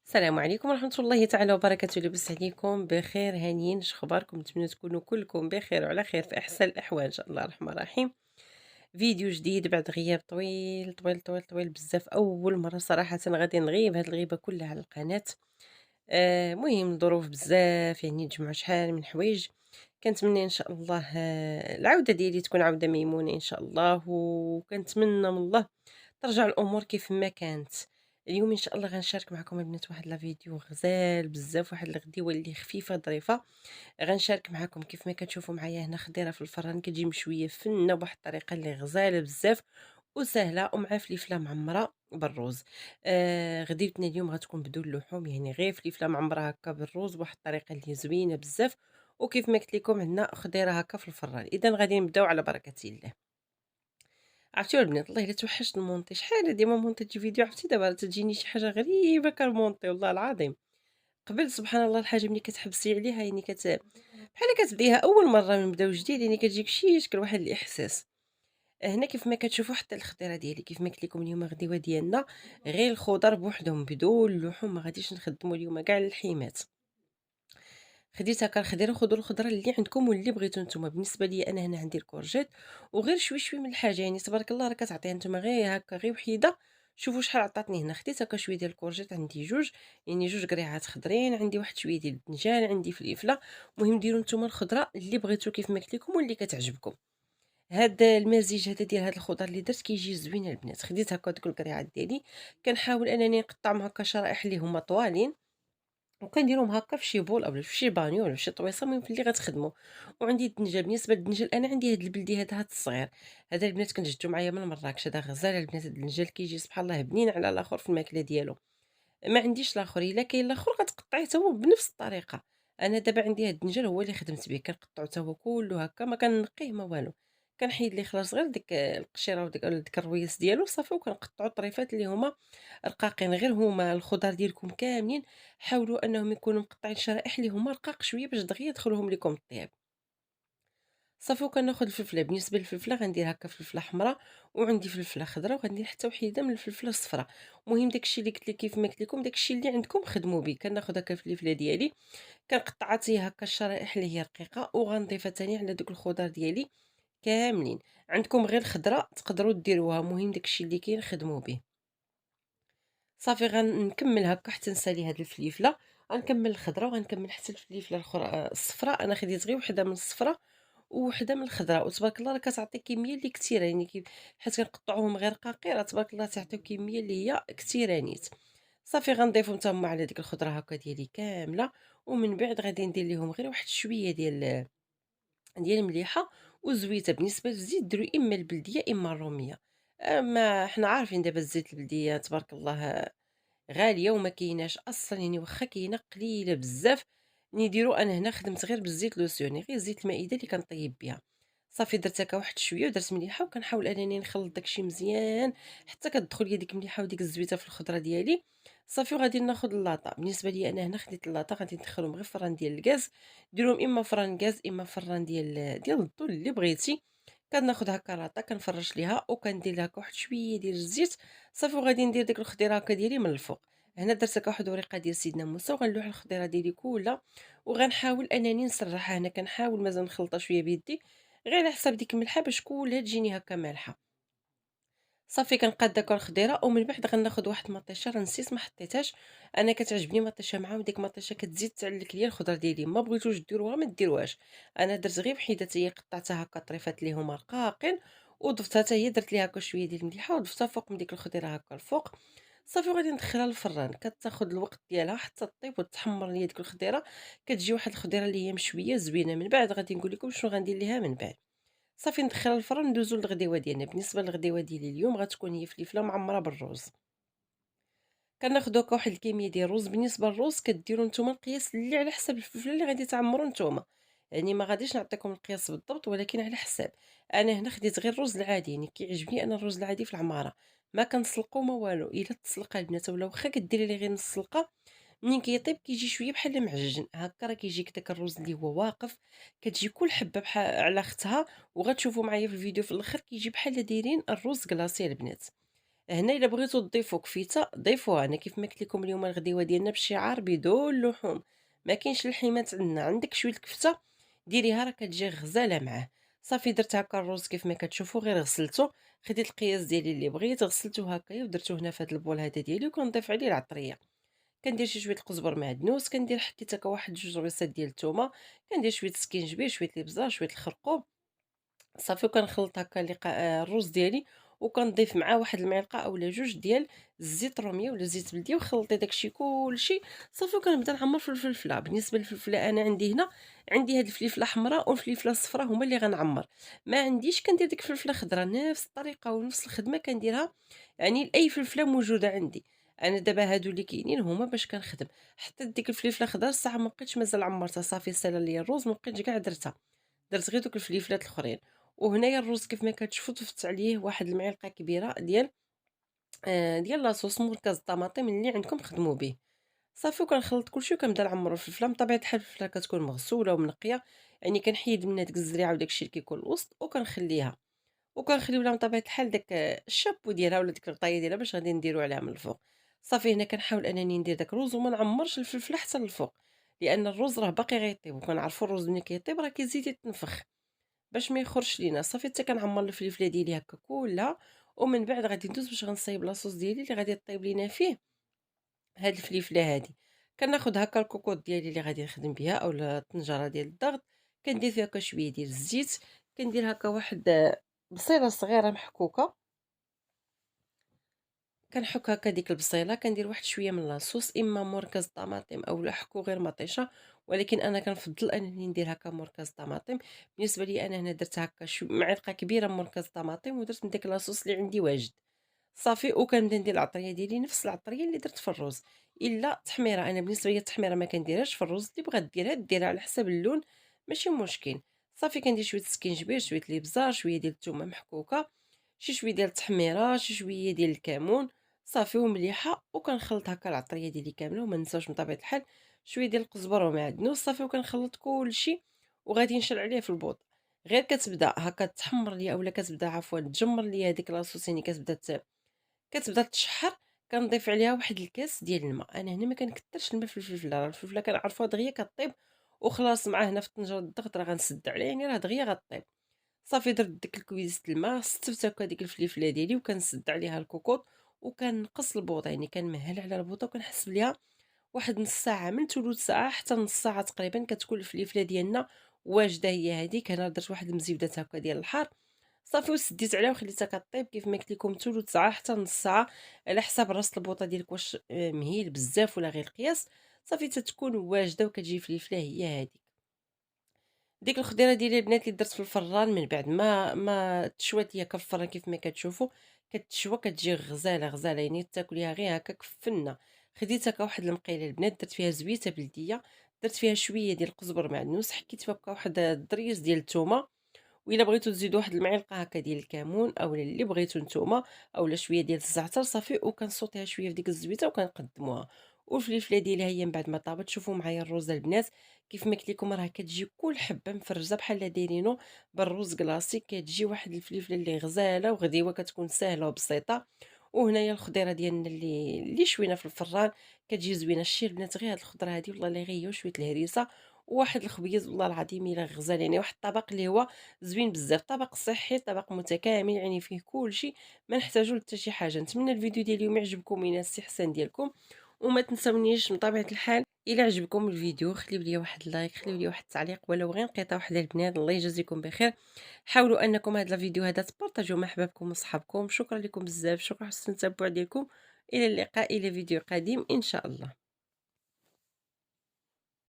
السلام عليكم ورحمة الله تعالى وبركاته، لاباس عليكم بخير هانيين؟ شخباركم؟ نتمنى تكونوا كلكم بخير وعلى خير في أحسن الأحوال إن شاء الله الرحمن الرحيم. فيديو جديد بعد غياب طويل طويل طويل طويل بزاف، أول مرة صراحة غادي نغيب هاد الغيبة كلها على القناة. مهم ظروف بزاف، يعني نجمعوا شحال من حوايج. كنتمنى إن شاء الله العودة ديالي تكون عودة ميمونة إن شاء الله، وكنتمنى من الله ترجع الأمور كيف ما كانت. اليوم إن شاء الله غنشارك معكم البنات واحد لا فيديو غزال بزاف، واحد الغديوة اللي خفيفة ظريفة. غنشارك معكم كيف ما كتشوفوا معايا هنا خضيرة في الفران كتجي مشوية فنة بواحد الطريقة اللي غزالة بزاف وسهلة، ومع فليفلة معمرة بالروز. غديوتنا اليوم غتكون بدون اللحوم، يعني غير فليفلة معمرة هكا بالروز بواحد الطريقة اللي زوينة بزاف. وكيف ما قلت لكم عندنا خضيرة هكا في الفران. إذا غادي نبداو على بركة الله. عرفتيوا البنات، والله الا توحشت المونتي، شحال هادي ما مونتيتش فيديو. عرفتي دابا تجيني شي حاجه غريبه كنمونطي والله العظيم. قبل سبحان الله الحاجه ملي كتحبسي عليها يعني بحال كتبديها اول مره من بداو جديد، يعني كتجيك شي شكل واحد الاحساس. هنا كيف ما كتشوفوا حتى الخضيره ديالي كيف ما قلت لكم اليوم غديوه ديالنا غير الخضر بوحدهم بدون اللحوم، ما غاديش نخدموا اليوم كاع اللحيمات. خديت هكا الخضيره، خذوا الخضره اللي عندكم واللي بغيتو نتوما. بالنسبه لي انا هنا عندي الكورجيت وغير شوي شوي من الحاجه، يعني تبارك الله راه كتعطيها نتوما غير هكا غير وحيده. شوفوا شحال عطاتني هنا. خديت هكا شويه ديال الكورجيت، عندي جوج، يعني جوج قريعات خضرين، عندي واحد شويه ديال البتنجان، عندي فلفله. المهم ديروا نتوما الخضره اللي بغيتو كيف ما قلت لكم واللي كتعجبكم. هاد المزيج هذا ديال هاد الخضر اللي درت كيجي زوين البنات. خديت هكا دوك القريعات ديالي، كنحاول انني نقطعهم هكا شرائح اللي هما طوالين، وكنديرهم هكا في شي بول أولا في شي بانيو ولا في شي طويصة، المهم في اللي غتخدموا. وعندي الدنجة. بالنسبة للدنجل أنا عندي هاد البلدي هذا هاد الصغير، هذا البنات كنت جبتو معايا من مراكش. هذا غزال البنات، هاد الدنجل كيجي سبحان الله بنين على الآخر في الماكلة ديالو. ما عنديش الآخر، إلا كاين الآخر غتقطعيه تا هو بنفس الطريقة. أنا دابا عندي هاد الدنجل هو اللي خدمت به، كنقطعو تا هو كلّه هكا، ما كنقيه ما والو. كنحيد ليه خلاص غير ديك القشيرة وديك الرويس ديالو صافي، وكنقطعو طريفات اللي هما رقاقين. غير هما الخضار ديالكم كاملين حاولوا أنهم يكونوا مقطعين شرائح اللي هما رقاق شوية باش دغيا يدخلهم ليكم الطياب. صافي وكناخد الفلفله. بالنسبه للفلفله غندير هكا فلفله حمراء، وعندي فلفله خضراء، وغندير حتى وحيده من الفلفله الصفراء. المهم داكشي اللي قلت لك كيف ما قلت لكم، داكشي اللي عندكم خدموا به. كناخد هكا الفلفله ديالي كنقطعها حتى هي هكا الشرائح اللي هي رقيقه، وغنضيفها تاني على دوك الخضار ديالي كاملين. عندكم غير الخضراء تقدروا ديروها، المهم داكشي اللي كاين خدموا به. صافي غنكمل هكا حتى نسالي هاد الفليفله. غنكمل الخضراء وغنكمل حتى الفليفله الاخرى الصفراء. انا خديت غير وحده من الصفراء وحده من الخضراء، وتبارك الله راه كتعطي كميه اللي كثيره، يعني حيت كنقطعوهم غير رقاقين راه تبارك الله تعطيو كميه اللي هي كثيره نيت. صافي غنضيفهم تا هما على ديك الخضره هكا ديالي كامله. ومن بعد غادي ندير ليهم غير واحد شويه ديال المليحه وزويته. بالنسبه للزيت ديروا اما البلديه اما الروميه. اما حنا عارفين دابا الزيت البلديه تبارك الله غالية وما كايناش أصلًا، يعني واخا كاينة قليلة بزاف. نديرو أنا هنا خدمت غير بالزيت لوسيوني، غير زيت المائدة اللي كنطيب بها. صافي درت هكا واحد شوية ودرت مليحة، وكنحاول أنني نخلط داكشي مزيان حتى كتدخل ليا ديك المليحة وديك الزويته في الخضرة ديالي. صافي وغادي ناخد اللاطة. بالنسبة ليا أنا هنا خديت اللاطة غادي ندخلهم غير فران ديال الغاز. ديروهم إما فران غاز إما فران ديال الضو اللي بغيتي. كناخد هكا لاطة كنفرش ليها وكندير لها هكا واحد شوية ديال الزيت. صافي وغادي ندير ديك الخضيره هكا ديالي من الفوق. هنا درت هكا واحد الوريقه ديال سيدنا موسى وغنلوح الخضيره ديالي كلها، وغنحاول انني نسرحها. هنا كنحاول مازال نخلطها شويه بيدي غير على حساب ديك الملحه باش كلها تجيني هكا مالحه. صافي كنقاد داك الخضيره ومن بعد غناخد واحد المطيشه راه نسيت ما حطيتهاش. انا كتعجبني مطيشه معاهم، ديك المطيشه كتزيد تعلك ليا الخضر ديالي. ما بغيتوش ديروها ما ديروهاش. انا درت غير بحيده حتى هي قطعتها هكا طريفات اللي هما رقاقين، وضفتها حتى هي درت ليها هكا شويه ديال المليحه وضفتها فوق من ديك الخضيره هكا الفوق. صافي وغادي ندخلها للفران. كتاخد الوقت ديالها حتى طيب وتحمر ليا ديك الخضيره. كتجي واحد الخضيره اللي هي مشويه زوينه. من بعد غادي نقول لكم شنو غندير ليها من بعد. صافي ندخلها للفران ندوزو للغديوه ديالنا. بالنسبه للغديوه ديالي اليوم غتكون هي فليفله معمره بالروز. كناخدو هكا واحد الكميه ديال الرز. بالنسبه للرز كديروا نتوما القياس اللي على حساب الفلفله اللي غادي تعمروا نتوما، يعني ما غاديش نعطيكم القياس بالضبط ولكن على حساب. انا هنا خديت غير الرز العادي، يعني كيعجبني انا الرز العادي في العماره. ما كنسلقو ما والو. الا تسلقه البنات ولا واخا كديري ليه غير نص سلقه، منين كيطيب كيجي شويه بحال معجن هكا، راه كيجيك داك الرز اللي هو واقف. كتجي كل حبه بحال على اختها. وغتشوفوا معايا في الفيديو في الاخر كيجي بحال دايرين الرز كلاصي البنات. هنا إلا بغيتو تضيفوا كفيته ضيفوها. أنا كيف ما قلت لكم اليوم الغديوة ديالنا بالشعار بدون لحوم، ما كاينش الحيمات عندنا. عندك شويه الكفته ديريها راه كتجي غزاله معاه. صافي درت هكا الرز كيف ما كتشوفوا، غير غسلته، خديت القياس ديالي اللي بغيت غسلته هكايا ودرتو هنا في هذا البول هذا ديالي، وكنضيف عليه العطريه. كندير شي شويه القزبر معدنوس، كندير حطيت هكا واحد جوج ربيصات ديال الثومه، كندير شويه السكينجبير، شويه الابزار، شويه الخرقوم. صافي وكنخلط هكا الرز ديالي، وكنضيف معاه واحد المعلقه اولا جوج ديال الزيت الروميه ولا الزيت بلدي، وخلطي داكشي كلشي. صافي وكنبدا نعمر في الفلفله. بالنسبه للفلفله انا عندي هنا، عندي هاد الفلفله حمراء والفلفله الصفراء هما اللي غنعمر. ما عنديش كندير ديك الفلفله خضراء، نفس الطريقه ونفس الخدمه كنديرها يعني لاي فلفله موجوده عندي. انا دابا هادو اللي كاينين هما باش كنخدم. حطيت ديك الفلفله خضراء الساعه ما بقيتش مازال عمرتها، صافي سالا ليا الرز ما بقيتش كاع درتها، درت غير دوك الفليفلات الاخرين. وهنايا الرز كيف ما كتشوفوا ضفت عليه واحد المعلقه كبيره ديال لاصوص مركز الطماطم اللي عندكم خدموا به. صافي وكنخلط كلشي وكنبدا نعمرو الفلفله. من طبيعه الحال الفلفله كتكون مغسوله ومنقيه، يعني كنحيد منها ديك الزريعه وداكشي اللي كيكون الوسط وكنخليها، وكنخليو لها من طبيعه الحال داك الشابو ديالها ولا ديك الغطايه ديالها باش غادي نديرو عليها من الفوق. صافي هنا كنحاول انني ندير داك الرز وما نعمرش الفلفله حتى للفوق، لان الرز راه باقي غيطيب، وكنعرفوا الرز ملي كيطيب راه كيزيد يتنفخ باش ما يخرش لينا. صافي حتى كنعمر الفليفله ديالي هكا كلها، ومن بعد غادي ندوز باش غنصايب لاصوص ديالي اللي غادي طيب لينا فيه هاد الفليفله هادي. كناخد هكا الكوكوط ديالي اللي غادي نخدم بها اولا الطنجره ديال الضغط، كندير فيها هكا شويه ديال الزيت، كندير هكا واحد بصيله صغيره محكوكه، كنحك هكا ديك البصيله، كندير واحد شويه من لاصوص اما مركز طماطم اولا حكو غير مطيشه، ولكن انا كنفضل انني ندير هكا مركز طماطم. بالنسبه لي انا هنا درت هكا معلقه كبيره من مركز طماطم، ودرت من داك لاصوص اللي عندي واجد. صافي وكنبدا ندير العطريه ديالي نفس العطريه اللي درت في الرز، الا تحميره. انا بالنسبه ليا التحميره ما كنديرهاش في الرز، اللي بغات ديرها على حساب اللون ماشي مشكل. صافي كندير شويه السكينجبير، شويه الابزار، شويه ديال الثومه محكوكه، شي شويه ديال التحميره، شي شويه ديال الكمون، صافي ومليحه. وكنخلط هكا العطريه ديالي كامله، وما ننساوش من طبيعه الحال شويه ديال القزبر ومعدنوس. صافي وكنخلط كلشي وغادي نشل عليه في البوط. غير كتبدا هكا تحمر ليا اولا كتبدا عفوا تجمر ليا هذيك لاصوص، يعني كتبدا تشحر، كنضيف عليها واحد الكاس ديال الماء. انا هنا ما كنكثرش الماء في الفلفله، راه الفلفله كنعرفوها دغيا كطيب وخلاص. مع هنا في الطنجره الضغط راه غنسد عليها، يعني راه دغيا غطيب. صافي درت ديك الكويزه الماء، ستفت هكا ديك الفليفله ديالي وكنسد عليها الكوكوط، وكنقص البوطه، يعني كنمهل على البوطه وكنحسب ليها واحد نص ساعه، من ثلث ساعه حتى نص ساعه تقريبا كتكون الفليفله ديالنا واجده. هي هذيك هنا درت واحد المزيودات هكا ديال الحار. صافي وسديت عليها وخليتها كطيب كيف ما قلت لكم ثلث ساعه حتى نص ساعه، على حساب راس البوطه ديالك واش مهيل بزاف ولا غير القياس. صافي تتكون واجده وكتجي فليفله هي هذيك. ديك الخضيره ديالي البنات اللي درت في الفران من بعد ما تشوات ليا في الفران كيف ما كتشوفوا كتشوى كتجي غزاله، يعني تاكليها غير هكاك فنه. خديت هكا واحد المقيله البنات، درت فيها زويته بلديه، درت فيها شويه ديال القزبر معدنوس، حكيت فيها هكا واحد الضريس ديال الثومه، وإلا بغيتو تزيدوا واحد المعلقه هكا ديال الكمون اولا اللي بغيتو نتوما، اولا شويه ديال الزعتر. صافي وكنصوتيها شويه في ديك الزويته وكنقدموها. والفليفله ديالها هي من بعد ما طابت، شوفوا معايا الروز البنات كيف ما قلت لكم راه كتجي كل حبه مفرزه بحال دايرينو بالروز كلاصيك، كتجي واحد الفليفله اللي غزاله وغديوه، كتكون سهله وبسيطه. وهنايا الخضيره ديالنا اللي شوينا في الفران كتجي زوينه. الشي البنات غير هاد الخضره هادي والله اللي غير هي وشويه الهريسه وواحد الخبيز، والله العظيم الا غزال، يعني واحد الطبق اللي هو زوين بزاف، طبق صحي، طبق متكامل، يعني فيه كلشي، ما نحتاجو لحتى شي حاجه. نتمنى الفيديو ديال اليوم يعجبكم وينال الاستحسان ديالكم، وما تنساونيش من طبيعه الحال الا عجبكم الفيديو خليو لي واحد اللايك، خليو لي واحد التعليق ولو غير نقيطه واحده البنات. الله يجازيكم بخير. حاولوا انكم هذا الفيديو هذا تبارطاجيو مع احبابكم وصحابكم. شكرا لكم بزاف، شكرا حسن التبع ديالكم. الى اللقاء، الى فيديو قادم ان شاء الله.